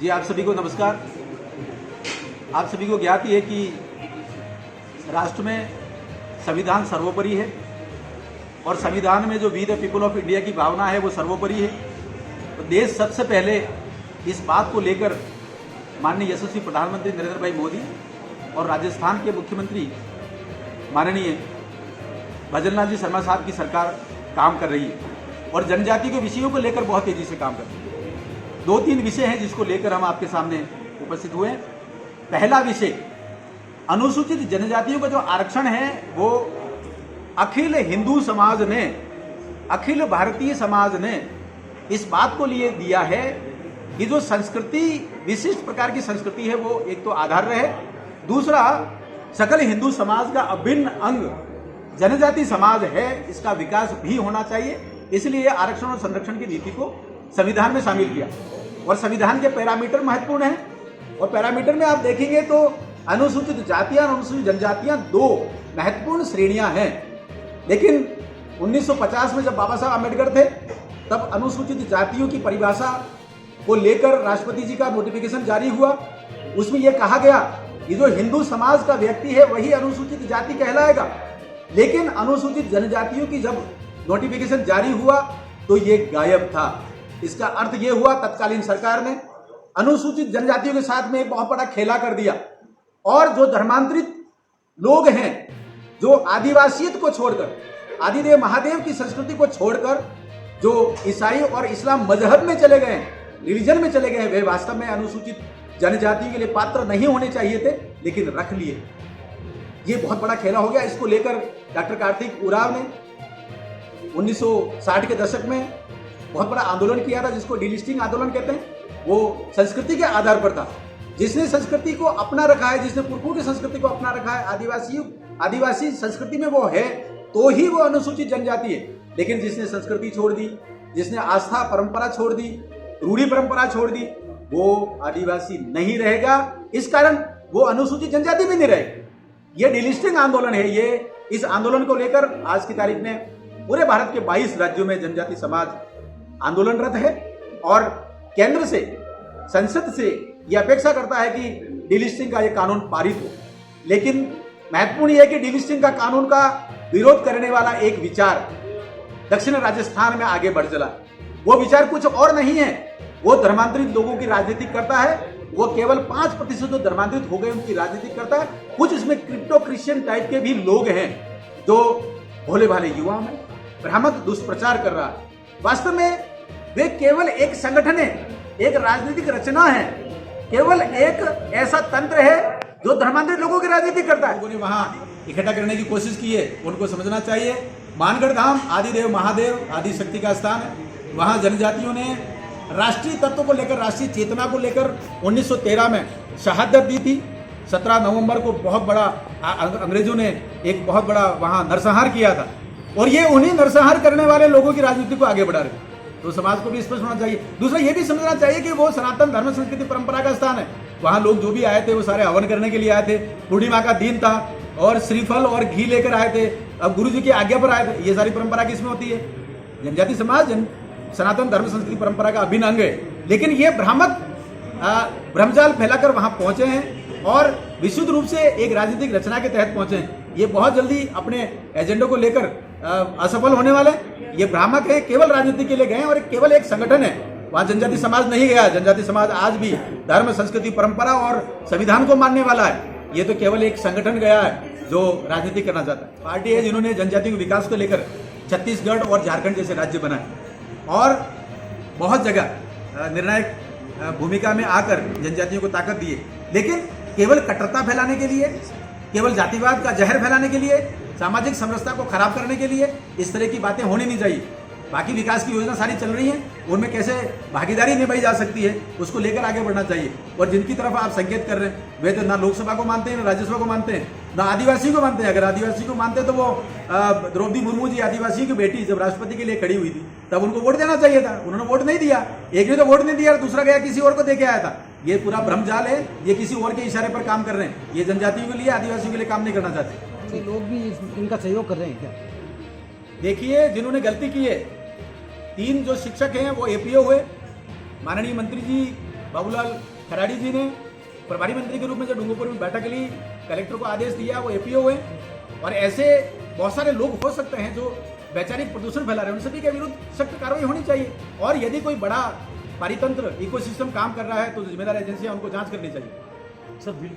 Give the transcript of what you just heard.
जी, आप सभी को नमस्कार। आप सभी को ज्ञात ही है कि राष्ट्र में संविधान सर्वोपरि है और संविधान में जो we the people of India की भावना है वो सर्वोपरि है। तो देश सबसे पहले इस बात को लेकर माननीय यशस्वी प्रधानमंत्री नरेंद्र भाई मोदी और राजस्थान के मुख्यमंत्री माननीय भजनलाल जी शर्मा साहब की सरकार काम कर रही है और जनजाति के विषयों को लेकर बहुत तेजी से काम कर रही है। 2-3 विषय हैं जिसको लेकर हम आपके सामने उपस्थित हुए हैं। पहला विषय, अनुसूचित जनजातियों का जो आरक्षण है वो अखिल हिंदू समाज ने, अखिल भारतीय समाज ने इस बात को लिए दिया है कि जो संस्कृति, विशिष्ट प्रकार की संस्कृति है वो एक तो आधार रहे, दूसरा सकल हिंदू समाज का अभिन्न अंग जनजाति समाज है, इसका विकास भी होना चाहिए। इसलिए आरक्षण और संरक्षण की नीति को संविधान में शामिल किया और संविधान के पैरामीटर महत्वपूर्ण हैं और पैरामीटर में आप देखेंगे तो अनुसूचित जातियां और अनुसूचित जनजातियां 2 महत्वपूर्ण श्रेणियां हैं। लेकिन 1950 में जब बाबा साहब आम्बेडकर थे तब अनुसूचित जातियों की परिभाषा को लेकर राष्ट्रपति जी का नोटिफिकेशन जारी हुआ। उसमें यह कहा गया कि जो हिंदू समाज का व्यक्ति है वही अनुसूचित जाति कहलाएगा। लेकिन अनुसूचित जनजातियों की जब नोटिफिकेशन जारी हुआ तो ये गायब था। इसका अर्थ ये हुआ तत्कालीन सरकार ने अनुसूचित जनजातियों के साथ में एक बहुत बड़ा खेला कर दिया और जो धर्मांतरित लोग हैं, जो आदिवासियत को छोड़कर, आदिदेव महादेव की संस्कृति को छोड़कर जो ईसाई और इस्लाम मजहब में चले गए, रिलीजन में चले गए, वे वास्तव में अनुसूचित जनजाति के लिए पात्र नहीं होने चाहिए थे, लेकिन रख लिए। ये बहुत बड़ा खेला हो गया। इसको लेकर डॉक्टर कार्तिक उरांव ने 1960 के दशक में बहुत बड़ा आंदोलन किया था जिसको डिलिस्टिंग आंदोलन कहते हैं। वो संस्कृति के आधार पर था। जिसने संस्कृति को अपना रखा है, जिसने पुरखों की संस्कृति को अपना रखा है, आदिवासी संस्कृति में वो है तो ही वो अनुसूचित जनजाति है। लेकिन जिसने संस्कृति छोड़ दी, जिसने आस्था परंपरा छोड़ दी, रूढ़ी परंपरा छोड़ दी, वो आदिवासी नहीं रहेगा। इस कारण वो अनुसूचित जनजाति भी नहीं रहेगी। ये डिलिस्टिंग आंदोलन है। ये इस आंदोलन को लेकर आज की तारीख में पूरे भारत के 22 राज्यों में जनजाति समाज आंदोलनरत है और केंद्र से, संसद से यह अपेक्षा करता है कि डिलिस्टिंग का यह कानून पारित हो। लेकिन महत्वपूर्ण यह है कि डिलिस्टिंग का कानून का विरोध करने वाला एक विचार दक्षिण राजस्थान में आगे बढ़ चला। वो विचार कुछ और नहीं है, वो धर्मांतरित लोगों की राजनीति करता है। वो केवल 5% जो धर्मांतरित हो गए उनकी राजनीति करता है। कुछ इसमें क्रिप्टो क्रिश्चियन टाइप के भी लोग हैं जो भोले भाले युवाओं में भ्रामक दुष्प्रचार कर रहा है। वास्तव में वे केवल एक संगठन है, एक राजनीतिक रचना है, केवल एक ऐसा तंत्र है जो धर्मांतरित लोगों की राजनीति करता है। लोगों ने वहां इकट्ठा करने की कोशिश की है, उनको समझना चाहिए मानगढ़ धाम आदिदेव महादेव आदि शक्ति का स्थान है। वहां जनजातियों ने राष्ट्रीय तत्व को लेकर, राष्ट्रीय चेतना को लेकर 1913 में शहादत दी थी। 17 नवंबर को बहुत बड़ा अंग्रेजों ने एक बहुत बड़ा वहां नरसंहार किया था और ये उन्हीं नरसंहार करने वाले लोगों की राजनीति को आगे बढ़ा रहे। तो समाज को भी स्पष्ट होना चाहिए। दूसरा ये भी समझना चाहिए कि वो सनातन धर्म संस्कृति परंपरा का स्थान है। वहां लोग जो भी आए थे वो सारे हवन करने के लिए आए थे। पूर्णिमा का दिन था और श्रीफल और घी लेकर आए थे। अब गुरु जी की आज्ञा पर आए थे। ये सारी परंपरा किसमें होती है? जनजाति समाज सनातन धर्म संस्कृति परंपरा का अभिन्न अंग है। लेकिन ये भ्रामक भ्रमजाल फैलाकर वहां पहुंचे हैं और विशुद्ध रूप से एक राजनीतिक रचना के तहत पहुंचे हैं। ये बहुत जल्दी अपने एजेंडे को लेकर असफल होने वाले। ये भ्रामक है, केवल राजनीति के लिए गए और केवल एक संगठन है। वहां जनजाति समाज नहीं गया। जनजाति समाज आज भी धर्म संस्कृति परंपरा और संविधान को मानने वाला है। ये तो केवल एक संगठन गया है जो राजनीति करना चाहता है। पार्टी है जिन्होंने जनजाति के विकास को लेकर छत्तीसगढ़ और झारखंड जैसे राज्य बनाए और बहुत जगह निर्णायक भूमिका में आकर जनजातियों को ताकत दी है। लेकिन केवल कट्टरता फैलाने के लिए, केवल जातिवाद का जहर फैलाने के लिए, सामाजिक समरसता को खराब करने के लिए इस तरह की बातें होनी नहीं चाहिए। बाकी विकास की योजना सारी चल रही है, उनमें कैसे भागीदारी निभाई जा सकती है उसको लेकर आगे बढ़ना चाहिए। और जिनकी तरफ आप संकेत कर रहे हैं वे तो ना लोकसभा को मानते हैं, ना राज्यसभा को मानते हैं, ना आदिवासी को मानते हैं। अगर आदिवासी को मानते तो वो द्रौपदी मुर्मू जी आदिवासी की बेटी जब राष्ट्रपति के लिए खड़ी हुई थी तब उनको वोट देना चाहिए था। उन्होंने वोट नहीं दिया। एक ने तो वोट नहीं दिया और दूसरा गया किसी और को देके आया था। ये पूरा भ्रमजाल है। ये किसी और के इशारे पर काम कर रहे हैं। ये जनजातियों के लिए, आदिवासियों के लिए काम नहीं करना चाहते। लोग भी इनका सहयोग कर रहे हैं क्या? देखिए, जिन्होंने गलती की है, 3 जो शिक्षक हैं वो एपीओ हुए। माननीय मंत्री जी बाबूलाल खराड़ी जी ने प्रभारी मंत्री के रूप में जब डूंगरपुर में बैठक के लिए कलेक्टर को आदेश दिया, वो एपीओ हुए। और ऐसे बहुत सारे लोग हो सकते हैं जो वैचारिक प्रदूषण फैला रहे हैं, उन सभी के विरुद्ध सख्त कार्रवाई होनी चाहिए। और यदि कोई बड़ा पारितंत्र इकोसिस्टम काम कर रहा है तो जिम्मेदार एजेंसियां उनको जांच करनी चाहिए। Sir bill